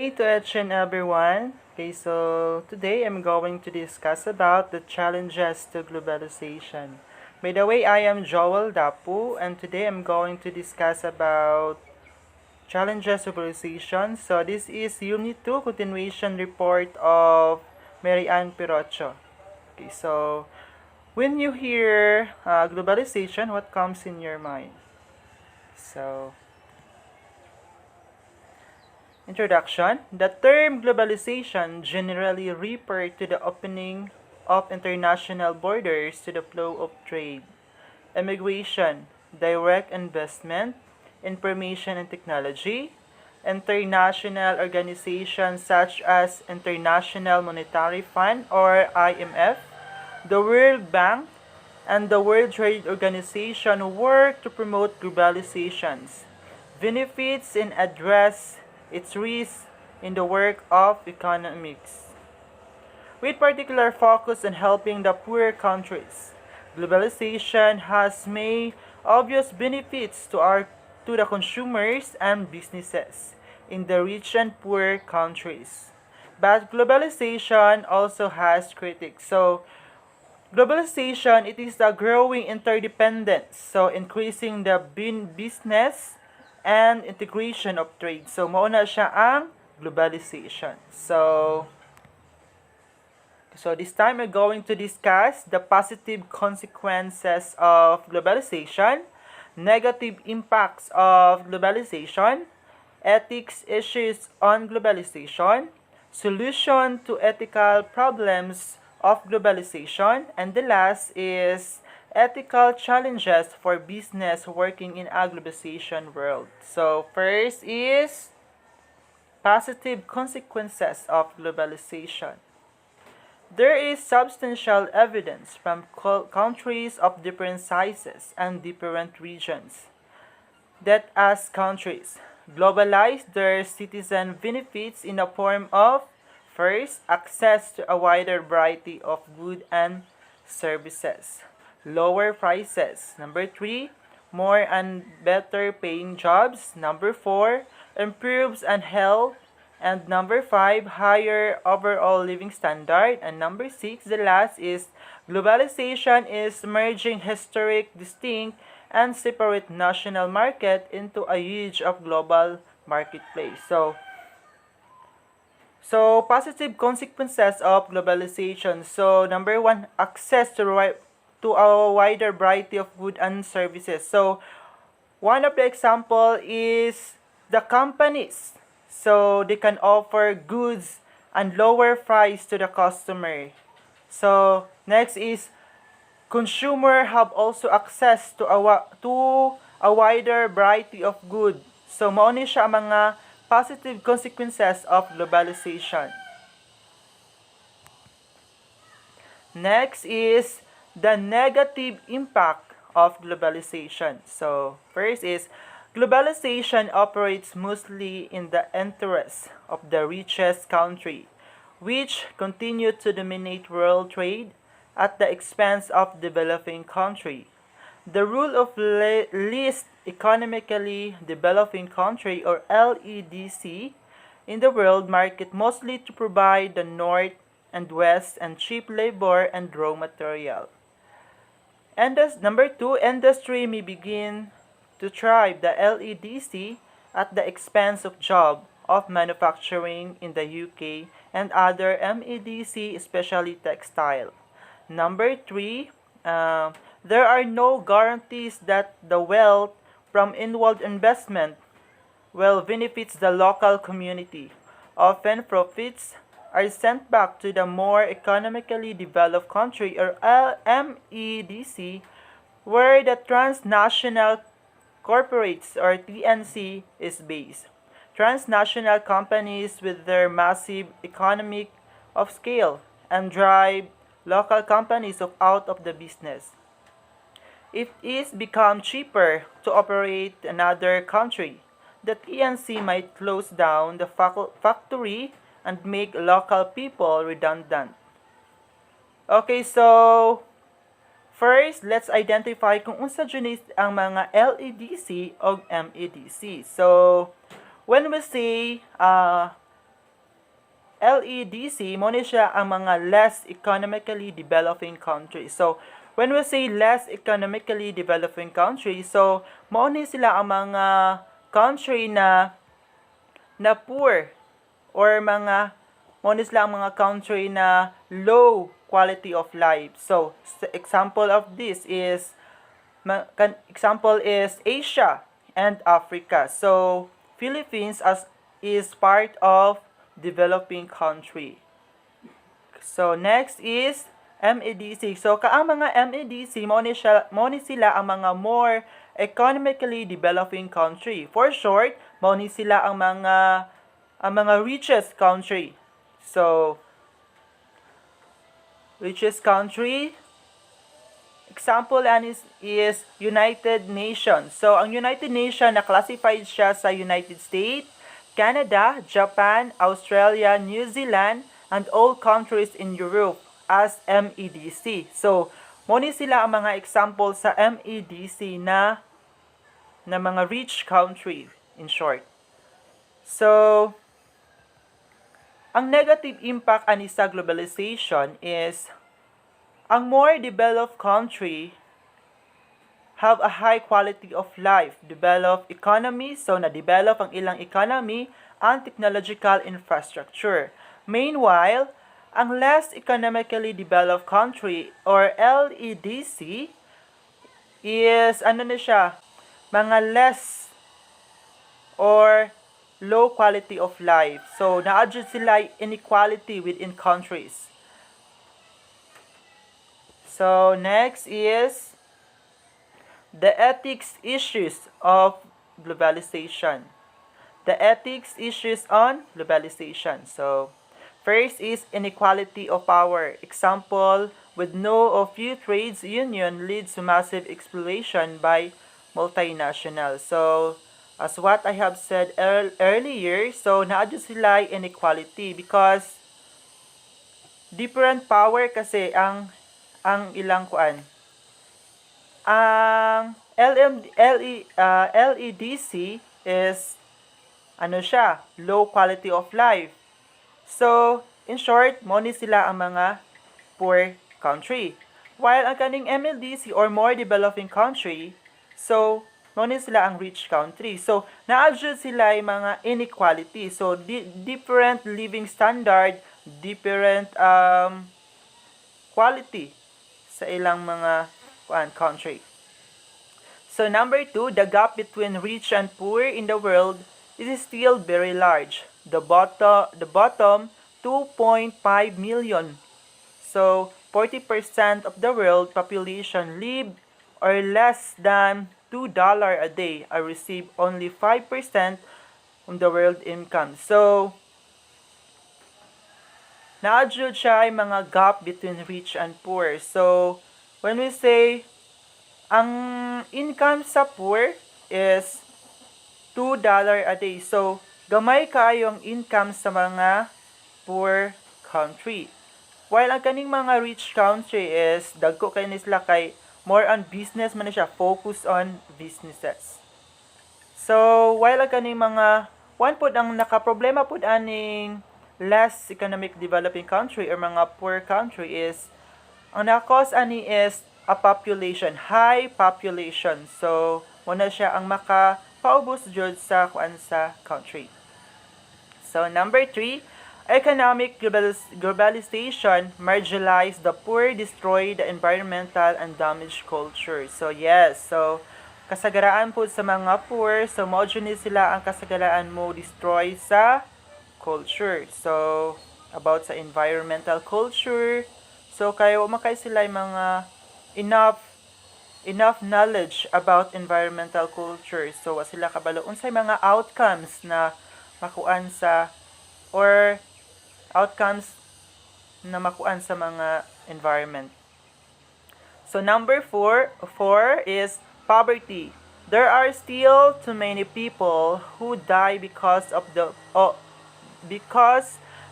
day to each and everyone. Okay, so today I'm going to discuss about the challenges to globalization. By the way, I am Joel Dapo, and today I'm going to discuss about challenges to globalization. So this is Unit 2 continuation report of Mary Ann Pirocho. Okay, so when you hear globalization, what comes in your mind? So Introduction. The term globalization generally refers to the opening of international borders to the flow of trade, immigration, direct investment, information and technology, international organizations such as International Monetary Fund or IMF, the World Bank, and the World Trade Organization work to promote globalizations, benefits and address its risks in the work of economics, with particular focus on helping the poorer countries. Globalization has made obvious benefits to the consumers and businesses in the rich and poor countries. But globalization also has critics. So globalization, it is a growing interdependence, so increasing the business and integration of trade. So mauna siya ang globalization. So this time we're going to discuss the positive consequences of globalization, negative impacts of globalization, ethics issues on globalization, solution to ethical problems of globalization, and the last is ethical challenges for business working in a globalization world. So first is positive consequences of globalization. There is substantial evidence from countries of different sizes and different regions that as countries globalize, their citizen benefits in the form of first, access to a wider variety of goods and services, lower prices. Number 3, more and better paying jobs. Number 4, improves and health. And number 5, higher overall living standard. And number 6, the last is globalization is merging historic, distinct, and separate national market into a huge of global marketplace. So positive consequences of globalization. So number 1, access to a wider variety of goods and services. So one of the example is the companies. So they can offer goods and lower price to the customer. So next is consumer have also access to a wider variety of goods. So mao ni siya ang mga positive consequences of globalization. Next is the negative impact of globalization. So first is globalization operates mostly in the interests of the richest country, which continue to dominate world trade at the expense of developing country. The rule of least economically developing country or LEDC in the world market mostly to provide the north and west and cheap labor and raw material. And number 2, industry may begin to thrive the LEDC at the expense of job of manufacturing in the UK and other MEDC, especially textile. Number 3, there are no guarantees that the wealth from inward investment will benefits the local community. Often profits are sent back to the more economically developed country or MEDC where the transnational corporates or TNC is based. Transnational companies with their massive economic of scale and drive local companies out of the business. If it becomes cheaper to operate another country, the TNC might close down the factory and make local people redundant. Okay, so first, let's identify kung unsa dyan ang mga LEDC o MEDC. So, when we say LEDC, mo ni siya ang mga less economically developing countries. So, when we say less economically developing countries, so, mo ni sila ang mga country na poor or mo ni sila ang mga country na low quality of life. So, example of this is example is Asia and Africa. So, Philippines is part of developing country. So, next is MEDC. So, kaang mga MEDC, mo ni sila ang mga more economically developing country. For short, mo ni sila ang mga richest country. So, richest country, example is United Nations. So, ang United Nations na classified siya sa United States, Canada, Japan, Australia, New Zealand, and all countries in Europe as MEDC. So, mo ni sila ang mga example sa MEDC na mga rich country, in short. So, ang negative impact ani sa globalization is ang more developed country have a high quality of life, develop economy, so na-develop ang ilang economy and technological infrastructure. Meanwhile, ang less economically developed country or LEDC is mga less or low quality of life. So, na-adjust sila inequality within countries. So, next is the ethics issues of globalization. The ethics issues on globalization. So, first is inequality of power. Example, with no or few trades union leads to massive exploitation by multinationals. So, as what I have said earlier, so na-adjust sila inequality because different power kasi ang ilang kuan. Ang LEDC is low quality of life. So, in short, mo ni sila ang mga poor country. While ang kaning MLDC or more developing country, so mo ni sila ang rich country. So, na-adjust sila yung mga inequality. So, different living standard, different quality sa ilang mga country. So, number 2, the gap between rich and poor in the world is still very large. The bottom 2.5 million. So, 40% of the world population live or less than $2 a day. I receive only 5% of the world income. So, na-adjust siya yung mga gap between rich and poor. So, when we say, ang income sa poor is $2 a day. So, gamay kaayong income sa mga poor country. While ang kaning mga rich country is, dagko kayo sila kay more on business man siya, focus on businesses. So, while ang kaning mga, one po ang nakaproblema po aning less economic developing country or mga poor country is, ang na-cause ani is a population, high population. So, muna siya ang makapaubos jud sa country. So, number 3, economic globalization marginalize the poor, destroy the environmental, and damage culture. So, yes. So, kasagaraan po sa mga poor, so mo ni sila ang kasagaraan mo destroy sa culture. So, about sa environmental culture. So, kayo makay sila yung mga enough knowledge about environmental culture. So, sila kabalo unsay mga outcomes na makuan sa or outcomes na makuan sa mga environment. So, number 4 is poverty. There are still too many people who die because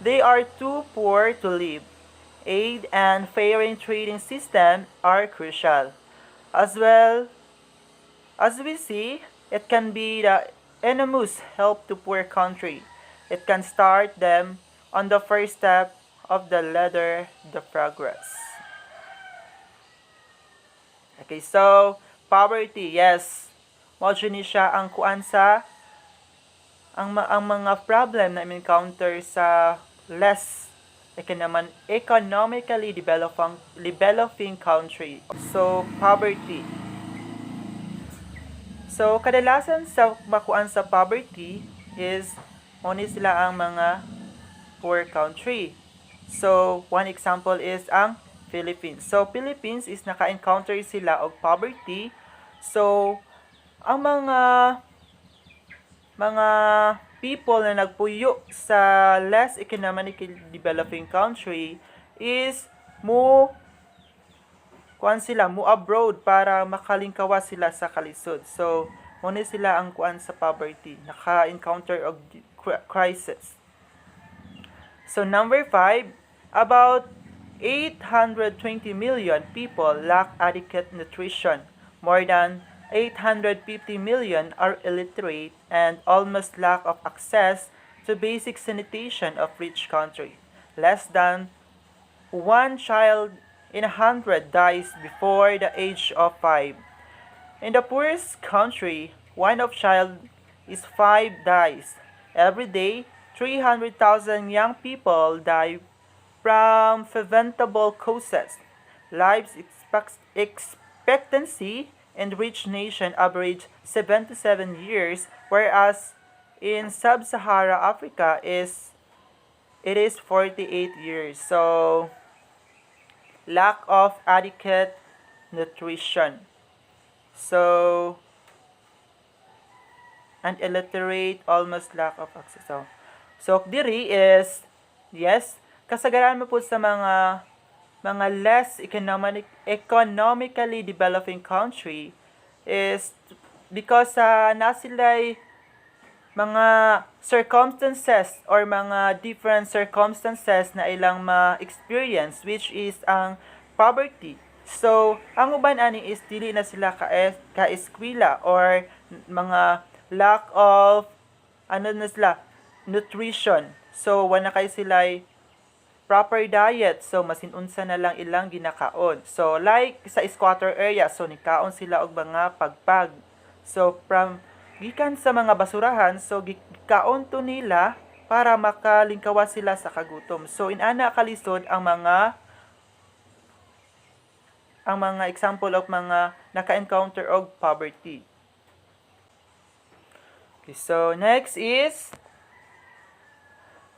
they are too poor to live. Aid and fair trading system are crucial. As well as we see, it can be the enormous help to poor country. It can start them on the first step of the ladder, the progress. Okay, so poverty, yes. Mao ni siya ang kuan sa ang mga problem na encounter sa less economically developing country. So poverty. So kadalasan sa makuan sa poverty is only sila ang mga poor country. So one example is ang Philippines. So Philippines is naka-encounter sila og poverty. So ang mga people na nagpuyo sa less economically developing country is mo abroad para makalingkawas sila sa kalisod. So muna sila ang kuan sa poverty, naka-encounter og crisis. So number 5, about 820 million people lack adequate nutrition. More than 850 million are illiterate and almost lack of access to basic sanitation of rich country. Less than one child in 100 dies before the age of 5. In the poorest country, one of child is 5 dies. Every day, 300,000 young people die from preventable causes. Life expectancy in rich nation average 77 years, whereas in sub-Sahara Africa it is 48 years. So lack of adequate nutrition. So and illiterate, almost lack of access. So diri is yes, kasagaran mo po sa mga less economically developing country is because na sila'y mga circumstances or mga different circumstances na ilang ma-experience, which is ang poverty. So ang uban ani is dili na sila ka-eskwela or mga lack of nutrition. So wala kay sila'y proper diet, so masinunsa na lang ilang ginakaon. So like sa squatter area, so nikaon sila og mga pagpag. So from gikan sa mga basurahan, so gikaon to nila para makalingkawas sila sa kagutom. So inana kalisod ang mga example of mga naka-encounter og poverty. Okay, so next is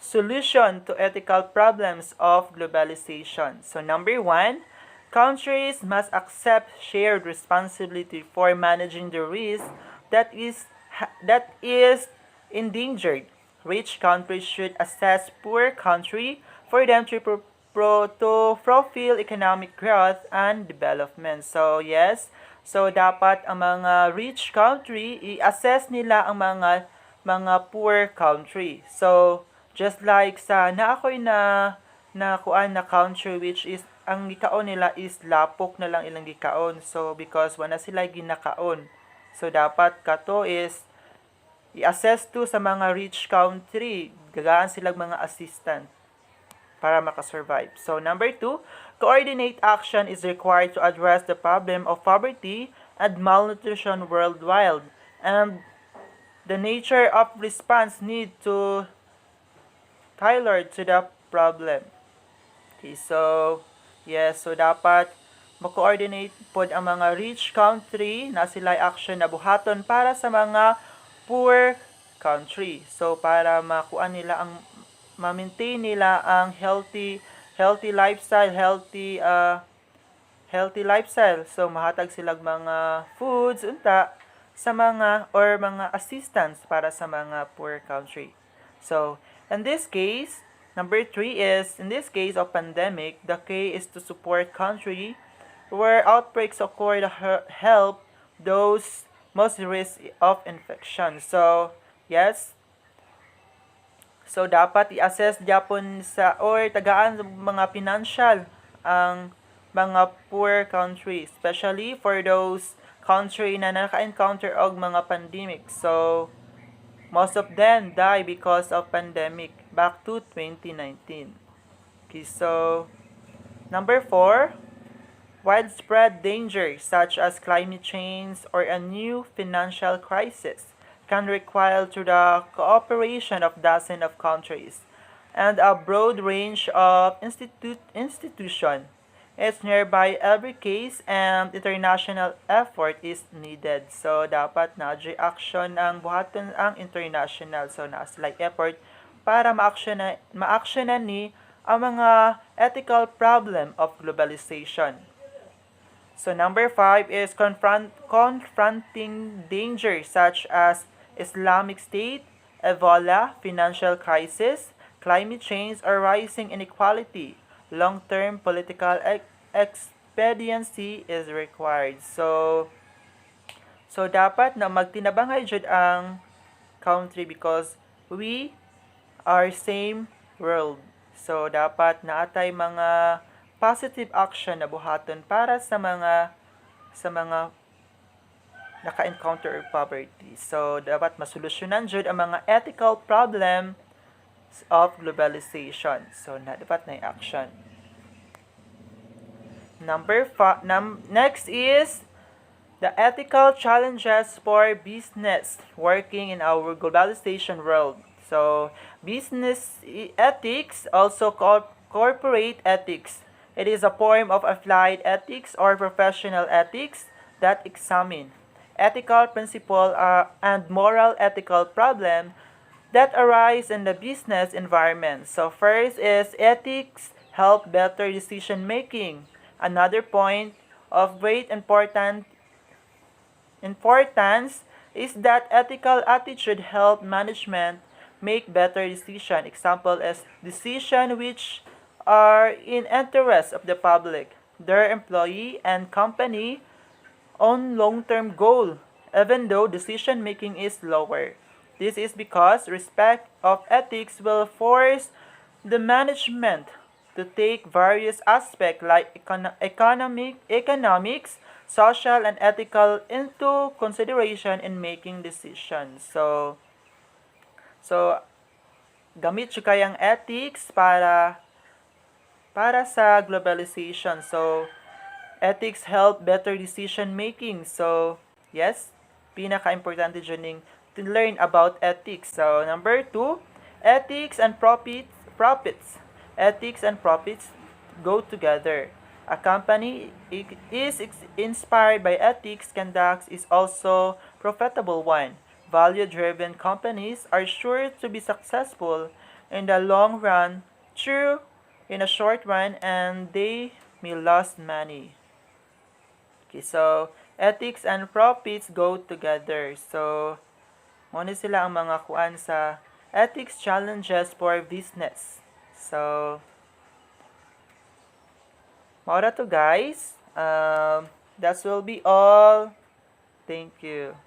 solution to ethical problems of globalization. So number 1, countries must accept shared responsibility for managing the risk that is endangered. Rich countries should assess poor country for them to fulfill economic growth and development. So yes, so dapat ang mga rich country i-assess nila ang mga poor country. So just like sa naakoy na kuan na country which is ang gikaon nila is lapok na lang ilang gikaon. So because wala sila ginakaon. So dapat kato is i-assess to sa mga rich country, gagaan silang mga assistant para makasurvive. So number 2, coordinate action is required to address the problem of poverty and malnutrition worldwide, and the nature of response need to tailored to the problem. Okay, so yes, so dapat mo-coordinate pod ang mga rich country na sila action na buhaton para sa mga poor country. So para makuan nila ang ma-maintain nila ang healthy lifestyle, healthy lifestyle. So mahatag sila mga foods unta sa mga assistance para sa mga poor country. So in this case, number 3 is, in this case of pandemic, the key is to support country where outbreaks occur to help those most risk of infection. So, yes. So, dapat i-assess Japon sa, or tagaan mga financial ang mga poor country, especially for those country na naka-encounter og mga pandemic. So, most of them die because of pandemic. back to 2019. Okay, so number 4, widespread dangers such as climate change or a new financial crisis can require to the cooperation of dozens of countries and a broad range of institutions. It's nearby every case and international effort is needed. So, dapat na action ang buhaton ang international. So, na like effort para ma-actionan ni ang mga ethical problem of globalization. So number 5 is confronting dangers such as Islamic State, Ebola, financial crisis, climate change, or rising inequality. Long-term political expediency is required. So dapat na magtinabangay jud ang country because we are same world. So dapat naatay mga positive action na buhaton para sa mga naka-encounter poverty. So dapat masolusyonan jud ang mga ethical problem of globalization. So dapat na action. Next is the ethical challenges for business working in our globalization world. So, business ethics, also called corporate ethics. It is a form of applied ethics or professional ethics that examine ethical principles and moral ethical problems that arise in the business environment. So, first is ethics help better decision making. Another point of great importance is that ethical attitude help management make better decision. Example is decision which are in interest of the public, their employee and company on long-term goal, even though decision making is lower. This is because respect of ethics will force the management to take various aspects like economics, social, and ethical into consideration in making decisions. So gamit siya kayang ethics para sa globalization. So, ethics help better decision making. So, yes, pinaka-importante dyan to learn about ethics. So, number 2, ethics and profits. Ethics and profits go together. A company is inspired by ethics conducts is also profitable one. Value-driven companies are sure to be successful in the long run, true in a short run, and they may lose money. Okay, so ethics and profits go together. So, muna sila ang mga kuan sa ethics challenges for business. So, maura to guys. That will be all. Thank you.